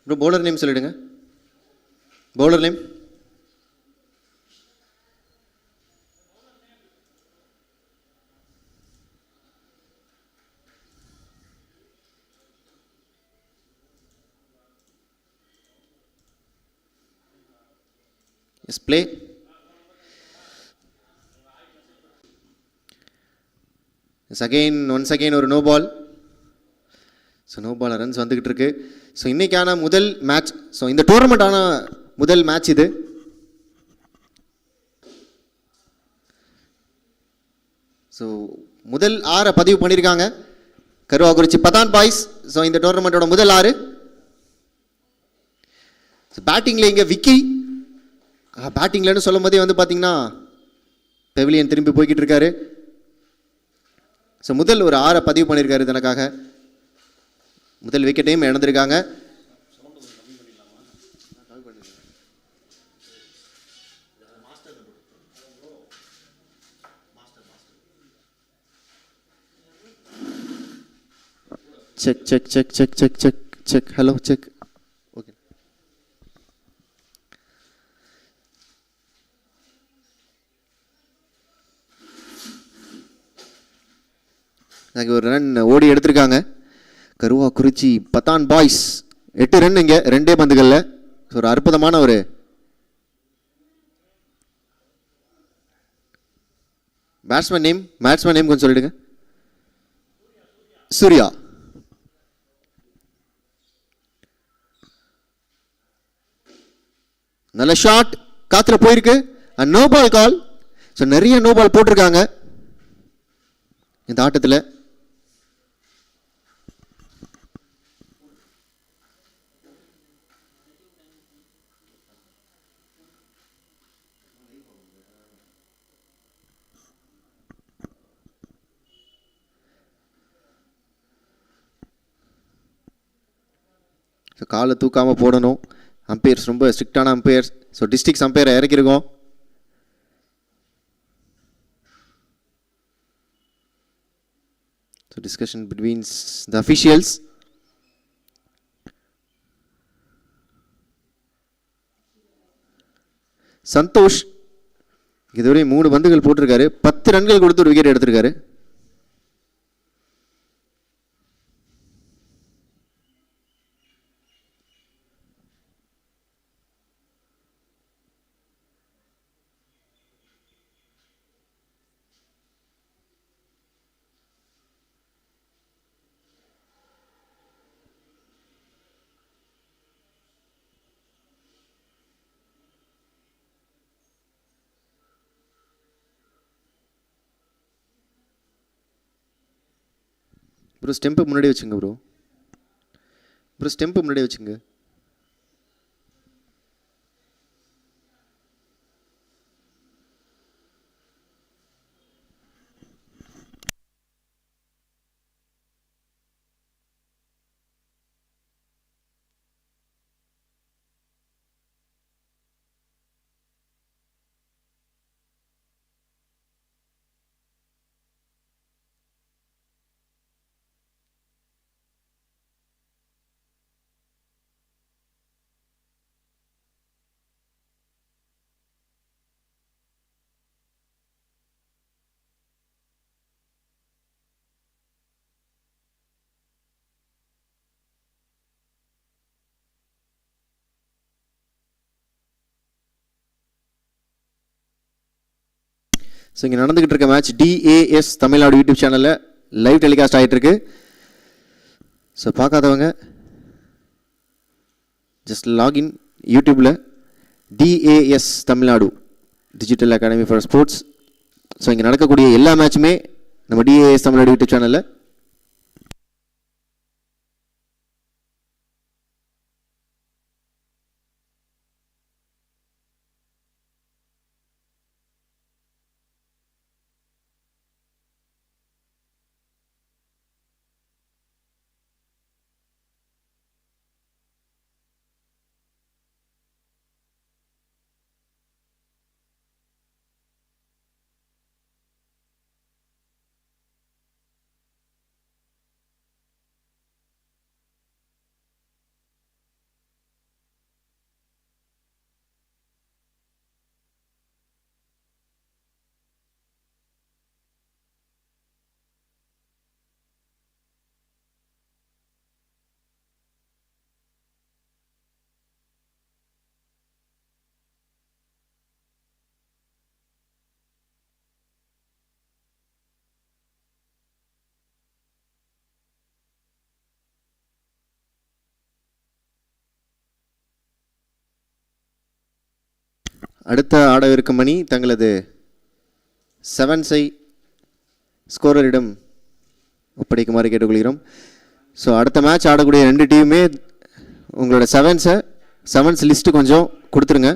Bro bowler name சொல்லிடுங்க. Bowler name. Yes, play. Yes, once again ஒரு no ball. So no ball runs வந்துக்கிட்டு இருக்கு. So இன்றைக்கான முதல் மேட்ச், ஸோ இந்த டோர்னமெண்ட்டான முதல் மேட்ச் இது. ஸோ முதல் 6 பதிவு பண்ணியிருக்காங்க கருவாக்குறிச்சி பதான் பாய்ஸ். ஸோ இந்த டோர்னமெண்ட்டோட முதல் 6. பேட்டிங்கில் இங்கே விக்கி. பேட்டிங்லன்னு சொல்லும் போதே வந்து பார்த்தீங்கன்னா பெவிலியன் திரும்பி போய்கிட்டு இருக்காரு. ஸோ முதல் ஒரு 6 பதிவு பண்ணியிருக்காரு தனக்காக. முதல் விக்கெட்டையும் இழந்திருக்காங்க. Check check check check check check check hello check. Okay, ஒரு ரன் ஓடி எடுத்திருக்காங்க கருவாக்குறிச்சி பதான் பாய்ஸ். 8 ரன் இங்கே 2 பந்துகளில். ஒரு அற்புதமான ஒரு பேட்ஸ்மேன் நேம் கொஞ்சம் சொல்லிடுங்க. சூர்யா. நல்ல ஷாட் காத்துல போயிருக்கு. நோ பால் கால். ஸோ நிறைய நோ பால் போட்டிருக்காங்க இந்த ஆட்டத்தில். ஸோ காலை தூக்காமல் போடணும். அம்பையர்ஸ் ரொம்ப ஸ்ட்ரிக்டான அம்பையர்ஸ். ஸோ டிஸ்ட்ரிக்ட் அம்பையரை இறக்கிருக்கோம். So discussion between the officials. Santhosh இதுவரை 3 பந்துகள் போட்டிருக்காரு. 10 ரன்கள் கொடுத்து ஒரு விக்கெட் எடுத்திருக்காரு. ப்ரோ ஸ்டெம்பை முன்னாடி வச்சுங்க. ப்ரோ ஸ்டெம்பை முன்னாடி வச்சுங்க. ஸோ இங்கே நடந்துகிட்டு இருக்க மேட்ச் DAS தமிழ்நாடு யூடியூப் சேனலில் லைவ் டெலிகாஸ்ட் ஆகிட்டு இருக்கு. ஸோ பார்க்காதவங்க ஜஸ்ட் லாகின் யூடியூப்பில் DAS Tamil Nadu digital academy for sports. So இங்கே நடக்கக்கூடிய எல்லா மேட்சுமே நம்ம DAS தமிழ்நாடு யூடியூப் சேனலில் அடுத்த ஆடவிருக்கும் அணி தங்களது செவன்ஸை ஸ்கோரரிடம் ஒப்படைக்குமாறு கேட்டுக்கொள்கிறோம். ஸோ அடுத்த மேட்ச் ஆடக்கூடிய ரெண்டு டீமுமே உங்களோட செவன்ஸ் லிஸ்ட்டு கொஞ்சம் கொடுத்துருங்க.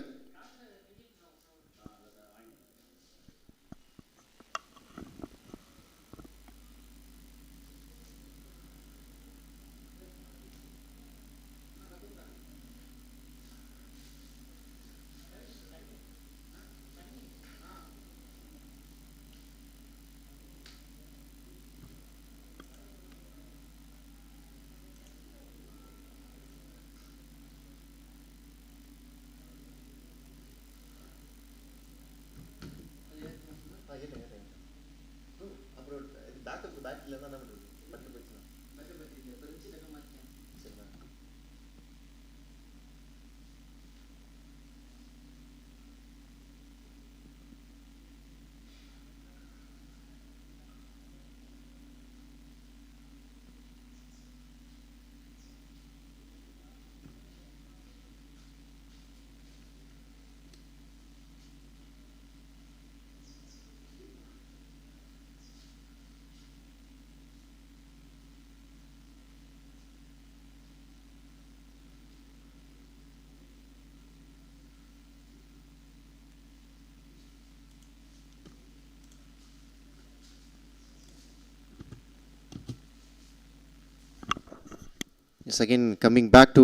Yes, again coming back to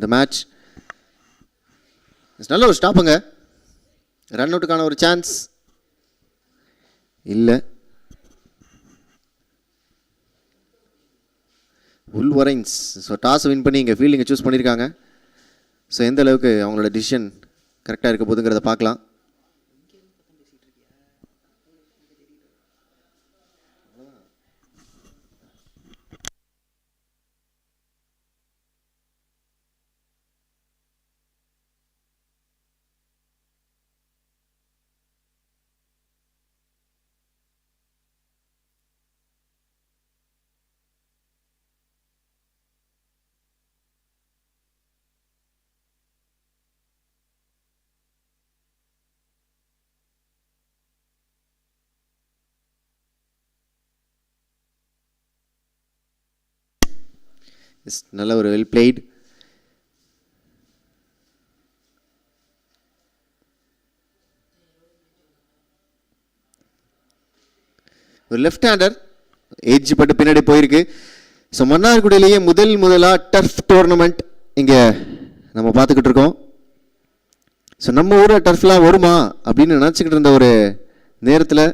the match. நல்ல ஒரு ஸ்டாப்புங்க. ரன் அவுட்டுக்கான ஒரு சான்ஸ் இல்லை. உல்வரைன்ஸ் ஸோ டாஸ் வின் பண்ணி இங்கே ஃபீல்டிங்கை சூஸ் பண்ணியிருக்காங்க. ஸோ எந்த அளவுக்கு அவங்களோட டிசிஷன் கரெக்டாக இருக்க போதுங்கிறத பார்க்கலாம். நல்ல ஒரு வெல் பிளேட். ஒரு லெஃப்ட் ஹேண்டர் ஏஜ் பட்டு பின்னாடி போயிருக்கு. ஸோ மன்னார்குடியிலேயே முதலாக டர்ஃப் டோர்னமெண்ட் இங்கே நம்ம பார்த்துக்கிட்டு இருக்கோம். ஸோ நம்ம ஊரில் டர்ஃப்லாம் வருமா அப்படின்னு நினச்சிக்கிட்டு இருந்த ஒரு நேரத்தில்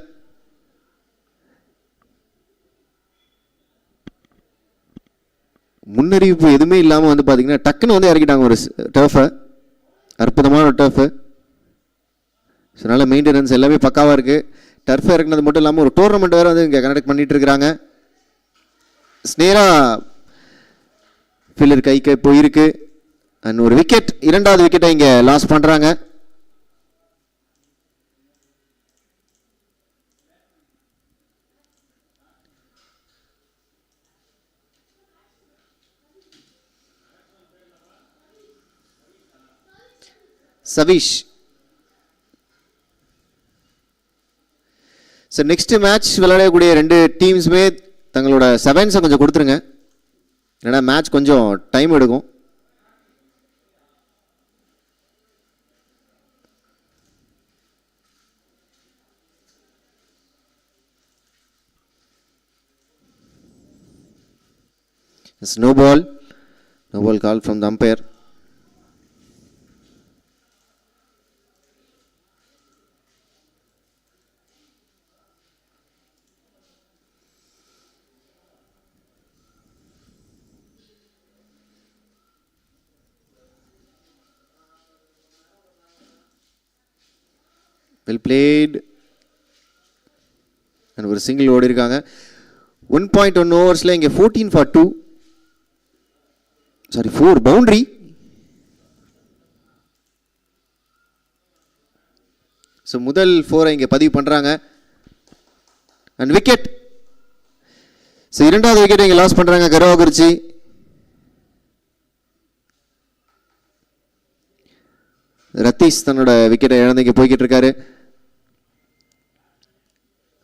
முன்னறிவிப்பு எதுவுமே இல்லாமல் வந்து பார்த்தீங்கன்னா டக்குன்னு வந்து இறக்கிட்டாங்க ஒரு டர்ஃபை. அற்புதமான ஒரு டர்ஃபு. ஸோ அதனால் மெயின்டெனன்ஸ் எல்லாமே பக்காவாக இருக்குது. டர்ஃபை இறக்குனது மட்டும் இல்லாமல் ஒரு டோர்னமெண்ட் வேறு வந்து இங்கே கண்டக்ட் பண்ணிகிட்டு இருக்கிறாங்க. ஸ்னேரா ஃபீல்டர் கைக்கு போயிருக்கு. அண்ட் ஒரு விக்கெட், இரண்டாவது விக்கெட்டை இங்கே லாஸ் பண்ணுறாங்க. சவீஷ். ஸோ நெக்ஸ்ட் மேட்ச் விளையாடக்கூடிய ரெண்டு டீம்ஸுமே தங்களோட செவன்ஸை கொஞ்சம் கொடுத்துருங்க. ஏன்னா மேட்ச் கொஞ்சம் டைம் எடுக்கும். No ball call from the umpire. Well played. And ஒரு சிங்கிள் ஓடி இருக்காங்க. 1.1 ஓவர்ஸில் இங்கே 14 for 2. Sorry 4 boundary. ஸோ முதல் 4 இங்கே பதிவு பண்ணுறாங்க. And wicket. ஸோ இரண்டாவது விக்கெட் இங்கே லாஸ் பண்ணுறாங்க கரவாகுறிச்சி. ரத்தீஷ் தன்னோட விக்கெட்டை இழந்து இங்கே போய்கிட்டு இருக்காரு.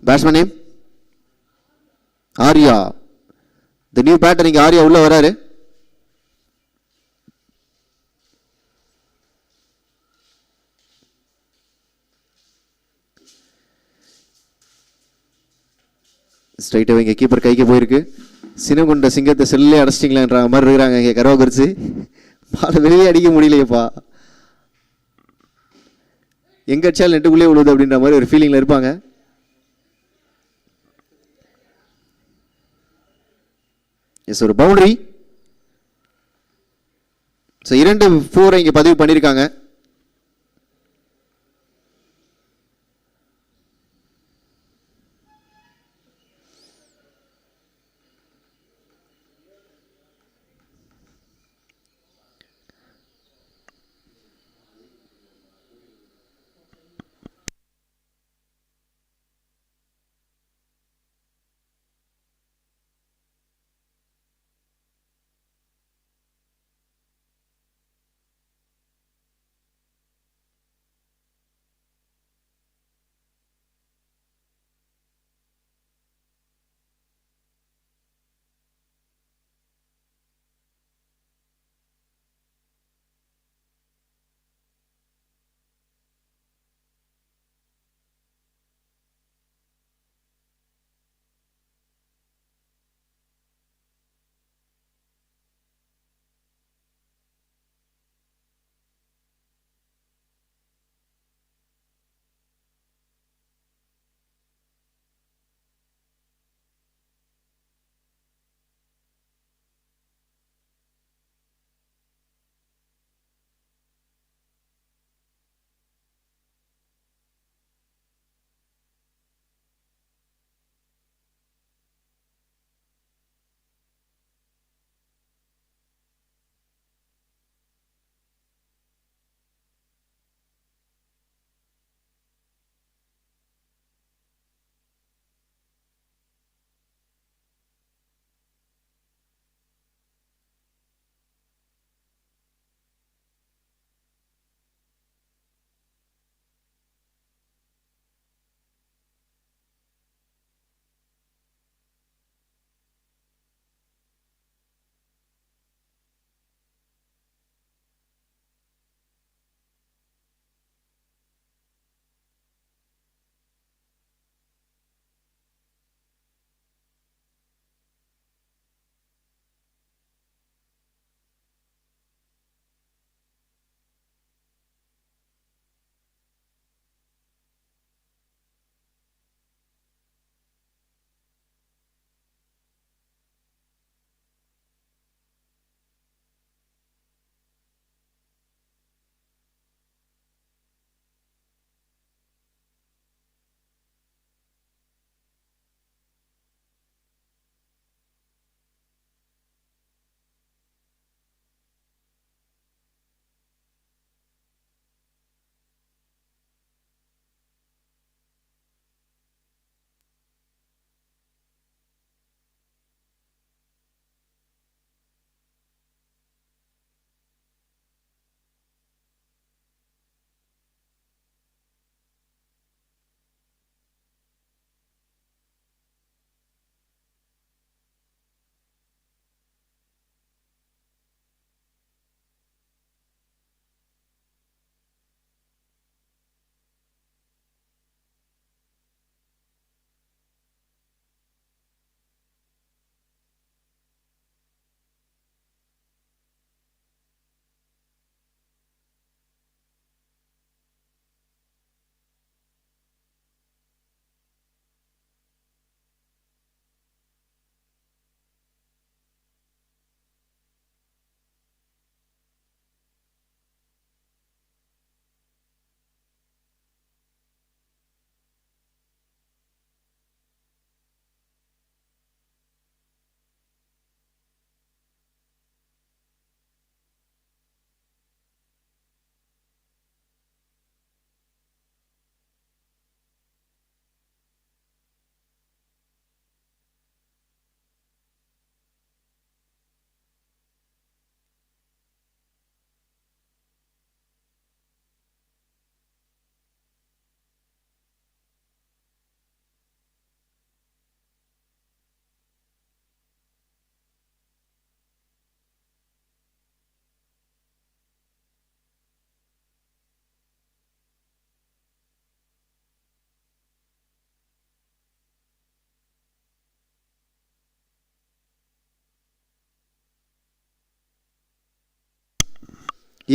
Batsman name Arya. The new batter இங்கே ஆர்யா உள்ள வராரு. ஸ்ட்ரைட்டாக இங்கே கீப்பர் கைக்கு போயிருக்கு. சினங்கொண்ட சிங்கத்தை செல்லே அடைச்சிட்டிங்களான்ற மாதிரி இருக்கிறாங்க இங்கே கரவா குறிச்சு. பால் வெளியே அடிக்க முடியலையப்பா, எங்க அடிச்சாலும் நெட்டுக்குள்ளே விழுவுது அப்படின்ற மாதிரி ஒரு ஃபீலிங்கில் இருப்பாங்க. எஸ், ஒரு பவுண்டரி. ஸோ 2 4 இங்கே பதிவு பண்ணியிருக்காங்க.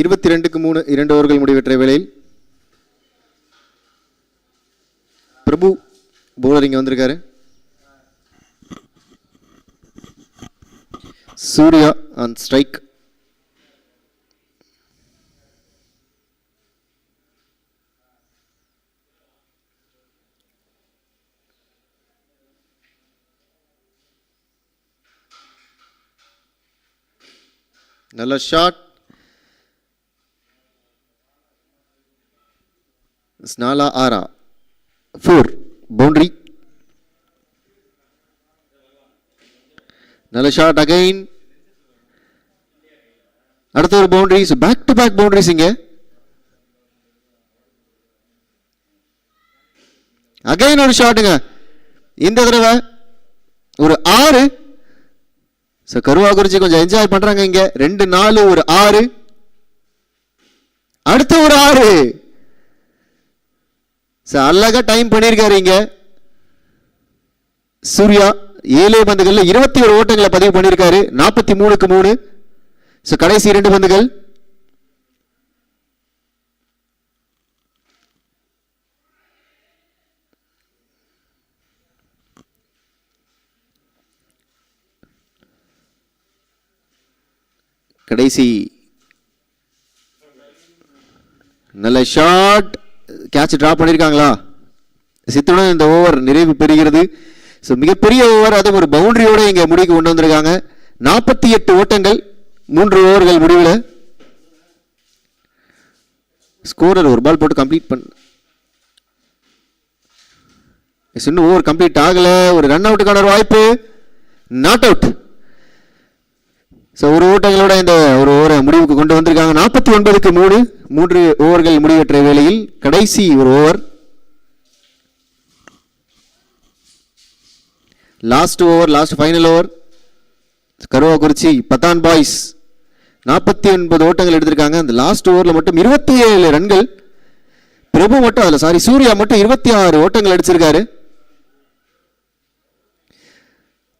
22க்கு 3 2 ஓவர்கள் முடிவெற்ற வேளையில் பிரபு பவுலர் இங்கே வந்திருக்காரு. Surya on strike. நல்ல ஷாட். ஸ்னாலா ஆரா 4 பவுண்டரி. நல்ல ஷாட் அகைன். அடுத்த ஒரு boundaries. Back to back boundaries இங்க. அகைன் ஒரு ஷாட்டுங்க. இந்த தடவை ஒரு 6. கருவாக்குறிச்சி கொஞ்சம் என்ஜாய் பண்றாங்க இங்க. 2 4 ஒரு 6. அடுத்த ஒரு 6. அழகா டைம் பண்ணியிருக்காரு இங்க சூர்யா. 7 பந்துகள்ல 21 ஓட்டங்களை பதிவு பண்ணியிருக்காரு. 43க்கு 3. கடைசி 2 பந்துகள். கடைசி நல்ல ஷாட். கேட்ச் டிராப் பண்ணியிருக்காங்களா? சித்துடன் இந்த ஓவர் நிறைவு பெறுகிறது. மிகப்பெரிய ஓவர், அது ஒரு பவுண்டரியோட இங்க முடிவுக்கு கொண்டு வந்திருக்காங்க. 48 ஓட்டங்கள் 3 ஓவர்கள் முடிவில். ஸ்கோரர் ஒரு பால் போட்டு கம்ப்ளீட் இன்னும் ஓவர் கம்ப்ளீட் ஆகல. ஒரு ரன் அவுட்டுக்கான ஒரு வாய்ப்பு. Not out. ஒரு ஓட்டங்களோட இந்த ஒரு ஓவரை முடிவுக்கு கொண்டு வந்திருக்காங்க. 49க்கு 3 3 ஓவர்கள் முடிவெற்ற வேளையில் கடைசி ஒரு over. Last over, last final over. Karuvakurichi Pathan boys 49 ஓட்டங்கள் எடுத்திருக்காங்க. அந்த லாஸ்ட் ஓவரில் மட்டும் 27 ரன்கள். பிரபு மட்டும் அதில் சூர்யா மட்டும் 26 ஓட்டங்கள் அடிச்சிருக்காரு.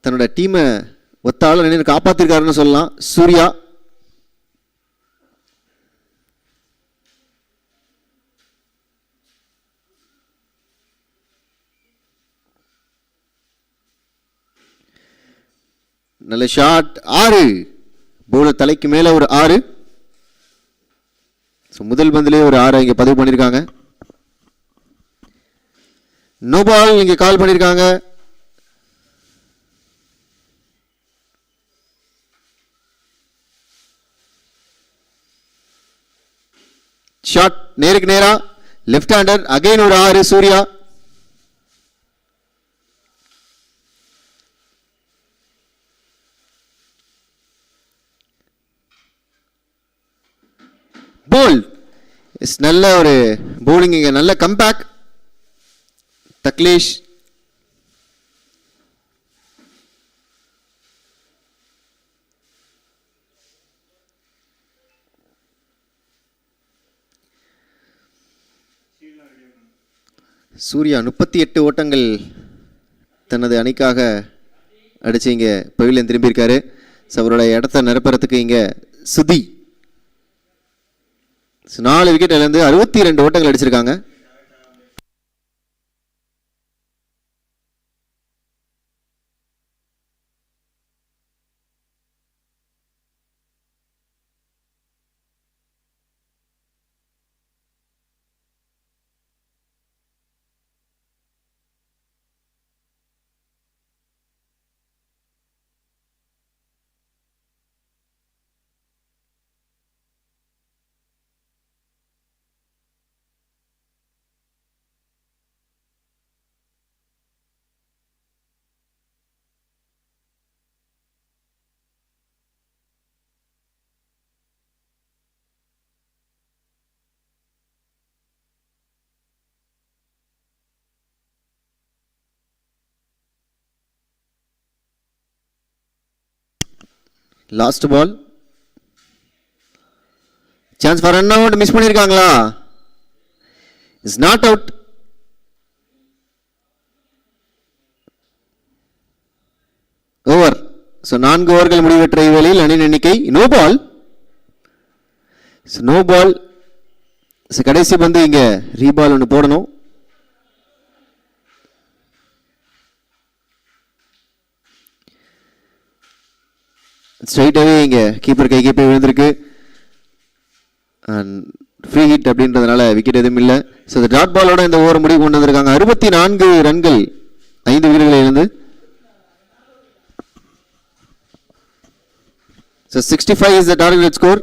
தன்னோட டீமை ஒத்த ஆள நின்று காப்பாத்திருக்காருன்னு சொல்லலாம் சூர்யா. நல்ல ஷாட். 6 பவுலர் தலைக்கு மேல ஒரு 6. முதல் பந்திலே ஒரு 6 இங்க பதிவு பண்ணிருக்காங்க. நோ பால் இங்க கால் பண்ணிருக்காங்க. ஷாட் நேருக்கு நேரா லெஃப்ட் ஹேண்டர். அகைன் ஒரு 6 சூர்யா. போல். நல்ல ஒரு போலிங் இங்க. நல்ல கம்பேக். தக்லேஷ் சூர்யா 38 ஓட்டங்கள் தனது அணிக்காக அடிச்சு இங்க பவிலியன் திரும்பியிருக்காரு. அவரோட இடத்த நிரப்புறதுக்கு இங்க சுதி 4 விக்கெட் இழந்து 62 ஓட்டங்கள் அடிச்சிருக்காங்க. Last ball. Chance for run out. Miss பண்ணிருக்காங்களா? Is not out. ஓவர். 4 ஓவர்கள் முடிவெற்ற வேளையில் அணியின் எண்ணிக்கை நோ பால். நோ பால். கடைசி பந்து இங்க ரீபால் ஒன்று போடணும். ஸ்ட்ரைட்டாகவே இங்கே கீப்பர் கைக்கு போய் விழுந்திருக்கு. ஃப்ரீ ஹிட் அப்படின்றதுனால விக்கெட் எதுவும் இல்லை. ஸோ இந்த டாட் பாலோட இந்த ஓவர் முடிவு கொண்டு வந்திருக்காங்க. 64 ரன்கள் 5 விக்கெட்டுகளை இழந்து. So 65 is the target score.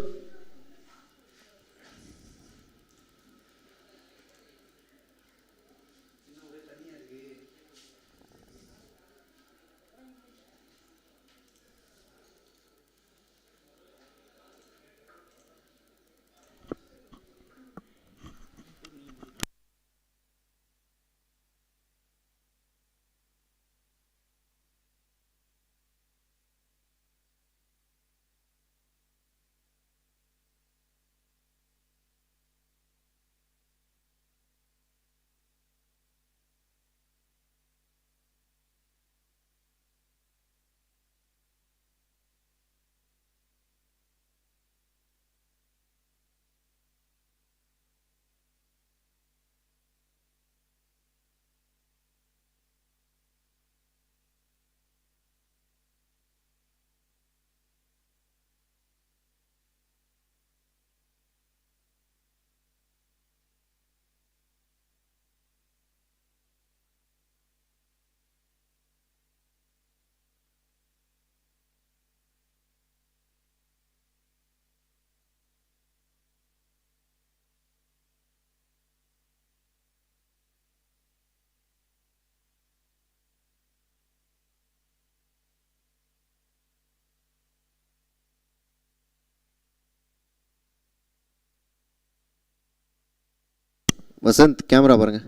Vasanth camera பாருங்க.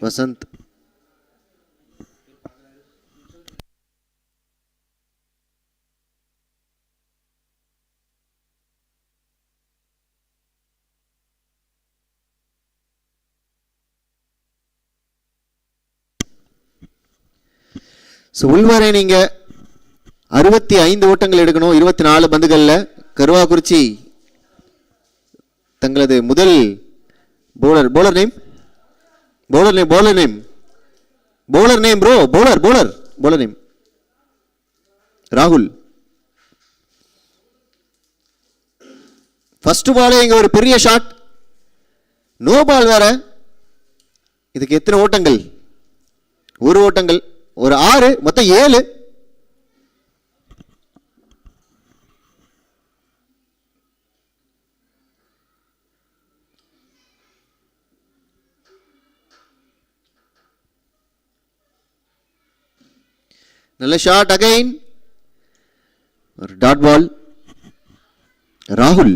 வசந்த் உள்வரை நீங்க 65 ஓட்டங்கள் எடுக்கணும் 24 பந்துகள்ல. கருவாக்குறிச்சி தங்களது முதல் பவுலர் நேம் ராகுல். ஃபர்ஸ்ட் பாலே இங்க ஒரு பெரிய ஷாட். நோ பால் வேற. இதுக்கு எத்தனை ஓட்டங்கள்? ஒரு ஓட்டங்கள், ஒரு 6, மொத்தம் 7. நல்ல ஷாட் அகைன். ஒரு டாட் பால். ராகுல்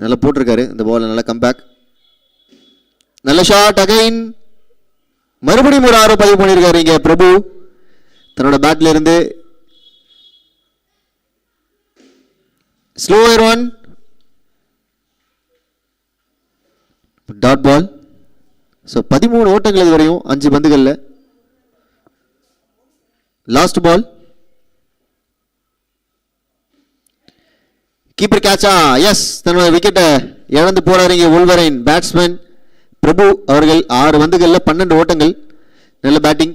நல்லா போட்டிருக்காரு இந்த பால். நல்ல கம்பேக். நல்ல ஷாட் அகைன். மறுபடியும் ஒரு 6 பதிவு பண்ணியிருக்காரு இங்க பிரபு தன்னோட பேட்ல இருந்து. Slower one. Dot ball. So 13 ஓட்டங்கள் இது வரையும் 5 பந்துகள்ல. Last ball. கீப்பர் கேட்சா. எஸ், தன்னோட விக்கெட்டை இழந்து போறாரு இங்க உள்வரைன் பேட்ஸ்மேன் பிரபு அவர்கள். 6 பந்துகள்ல 12 ஓட்டங்கள். நல்ல பேட்டிங்.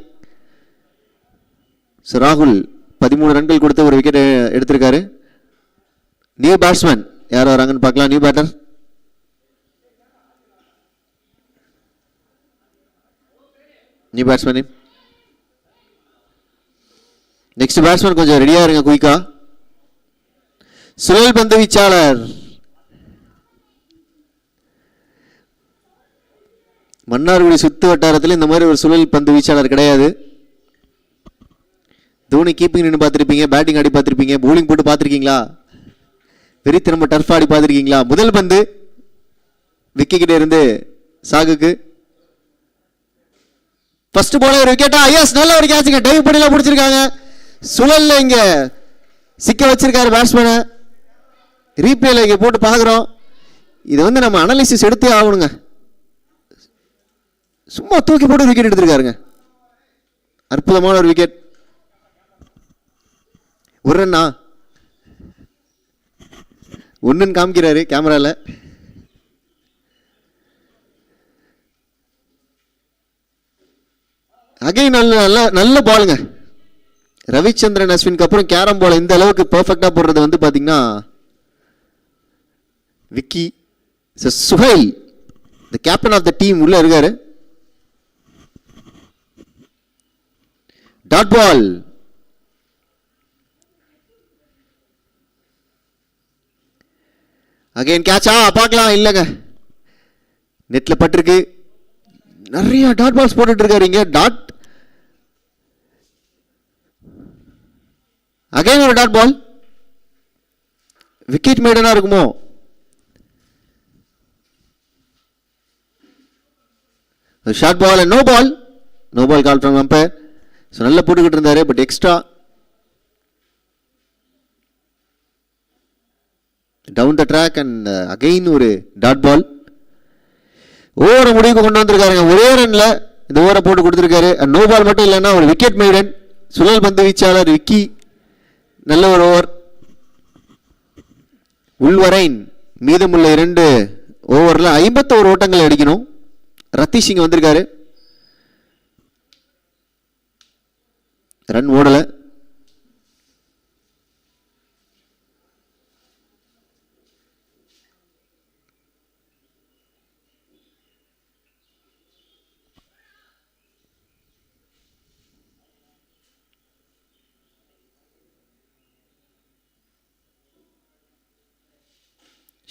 ராகுல் 13 ரன்கள் கொடுத்து ஒரு விக்கெட் எடுத்திருக்காரு. நியூ பேட்ஸ்மேன் யார் வராங்கன்னு பார்க்கலாம். New batter new batsman. Next batsman கொஞ்சம் ரெடியா இருங்க குயிக்கா. சுழல் பந்து வீச்சாளர் மன்னார்குடி சுத்து வட்டாரத்தில் இந்த மாதிரி ஒரு சுழல் பந்து வீச்சாளர் கிடையாது. தோனி கீப்பிங் நின்று பார்த்துருப்பீங்க, பேட்டிங் ஆடி பார்த்துருப்பீங்க, பவுலிங் போட்டு பார்த்துருக்கீங்களா, திரும்ப டர்ஃப் ஆடி பார்த்துருக்கீங்களா? முதல் பந்து விக்கெட் இருந்து சாகுக்கு. ஃபர்ஸ்ட் பால் ஒரு விக்கெட்டா? எஸ், நல்ல ஒரு கேட்சுங்க. டைவ் பண்ணிலாம் பிடிச்சிருக்காங்க. சுழல்ல இங்க சிக்க வச்சிருக்காரு பேட்ஸ்மேனை. ரீப்ளேல இங்க போட்டு பார்க்குறோம். இதை வந்து நம்ம அனாலிசிஸ் எடுத்தே ஆகணுங்க. சும்மா தூக்கி போட்டு விக்கெட் எடுத்திருக்காருங்க. அற்புதமான ஒரு விக்கெட். ஒரு ரன்னா ஒன்றுன்னு காமிக்கிறாரு கேமரால. அகைன் நல்ல நல்ல நல்ல பாலுங்க. ரவிச்சந்திரன் அஸ்வினுக்கு அப்புறம் கேரம் பால் இந்த அளவுக்கு பெர்ஃபெக்டா போடுறது வந்து பாத்தீங்கன்னா Vicky. Suhail the captain of the team உள்ள இருக்காரு. Dot ball. அகைன் கேட்சா பார்க்கலாம். இல்லைங்க, நெட்ல பட்டிருக்கு. நிறைய டாட் பால்ஸ் போட்டுட்டு இருக்காரு இங்க. டாட் அகைன் ஒரு டாட் பால். விக்கெட் மேடனா இருக்குமோ? Short ball. No ball. No ball call from umpire. So நல்லா போட்டுக்கிட்டு இருந்தாரு, but extra down the track and again ஒரு டாட் பால். ஓவரை முடிவுக்கு கொண்டு வந்திருக்காருங்க. ஒரே ரன்ல இந்த ஓவரை போட்டு கொடுத்துருக்காரு. நோ பால் மட்டும் இல்லைன்னா ஒரு விக்கெட் மேடன். சுழல் பந்து வீச்சாளர் விக்கி நல்ல ஒரு ஓவர். உள்வரைன் மீதமுள்ள 2 ஓவரில் 51 ஓட்டங்கள் அடிக்கணும். ரத்தீஷ் இங்க வந்திருக்காரு. ரன் ஓடல.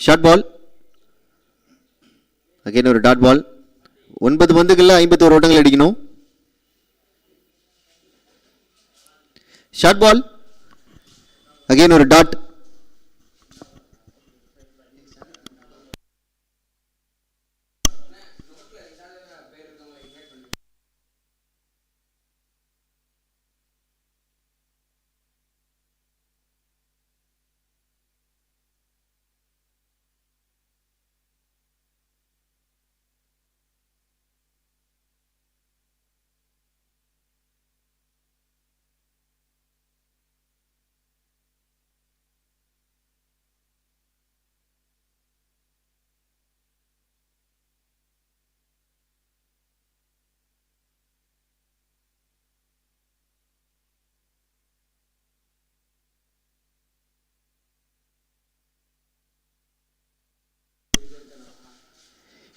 Short ball. அகைன் ஒரு டாட் பால். 9 பந்துகள்ல 51 ஓட்டங்கள் அடிக்கணும். Short ball. அகைன் ஒரு டாட்.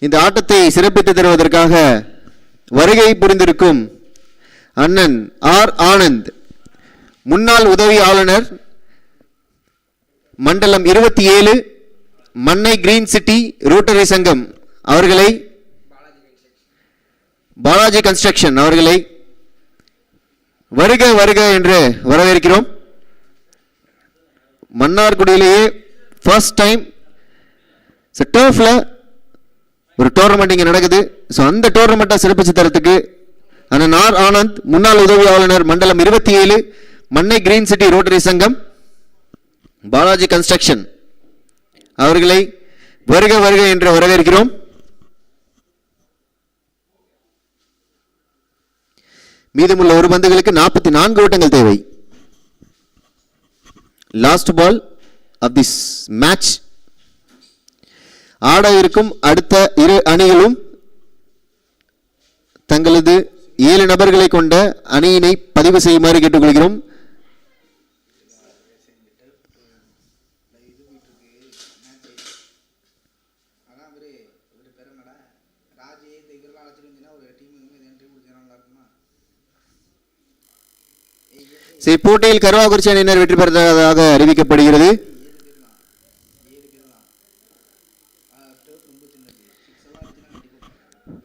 இந்த ஆட்டத்தை சிறப்பித்து தருவதற்காக வருகை புரிந்திருக்கும் அண்ணன் ஆர் ஆனந்த், முன்னாள் உதவி ஆளுநர், மண்டலம் 27, மன்னை கிரீன் சிட்டி ரோட்டரி சங்கம் அவர்களை, பாலாஜி கன்ஸ்ட்ரக்ஷன் அவர்களை வருக வருக என்று வரவேற்கிறோம். மன்னார்குடியிலேயே ஃபர்ஸ்ட் டைம் டர்ஃப்ல ஒரு டோர்னமெண்ட் இங்கே நடக்குது. ஸோ அந்த டோர்னமெண்ட்டை சிறப்பிச்சு தரத்துக்கு அண்ணன் ஆர் ஆனந்த், முன்னாள் உதவி ஆளுநர், மண்டலம் 27, மன்னை கிரீன் சிட்டி ரோட்டரி சங்கம், பாலாஜி கன்ஸ்ட்ரக்ஷன் அவர்களை வருக வருக என்று வரவேற்கிறோம். மீதமுள்ள ஒரு பந்துகளுக்கு 44 ஓட்டங்கள் தேவை. Last ball of this match. ஆட இருக்கும் அடுத்த இரு அணிகளும் தங்களது 7 நபர்களை கொண்ட அணியினை பதிவு செய்யுமாறு கேட்டுக்கொள்கிறோம். இப்போட்டியில் கருவாக்குறிச்சி அணியினர் வெற்றி பெற்றதாக அறிவிக்கப்படுகிறது.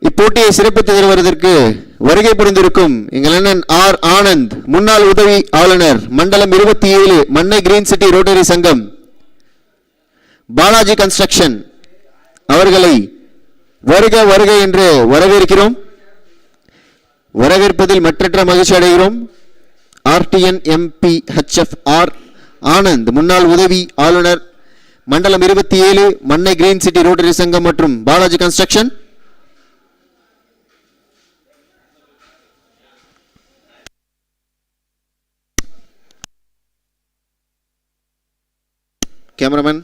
இப்போட்டியை சிறப்பித்து வருவதற்கு வருகை புரிந்திருக்கும் எங்கள் அண்ணன் ஆர் ஆனந்த், முன்னாள் உதவி ஆளுநர், மண்டலம் 27, மன்னை கிரீன் சிட்டி ரோட்டரி சங்கம், பாலாஜி கன்ஸ்ட்ரக்ஷன் அவர்களை வருக வருக என்று வரவேற்கிறோம். வரவேற்பதில் மற்றற்ற மகிழ்ச்சி அடைகிறோம். RTN MP HFR ஆனந்த், முன்னாள் உதவி ஆளுநர், மண்டலம் 27, மன்னை கிரீன் சிட்டி ரோட்டரி சங்கம் மற்றும் பாலாஜி கன்ஸ்ட்ரக்ஷன். கேமராமேன்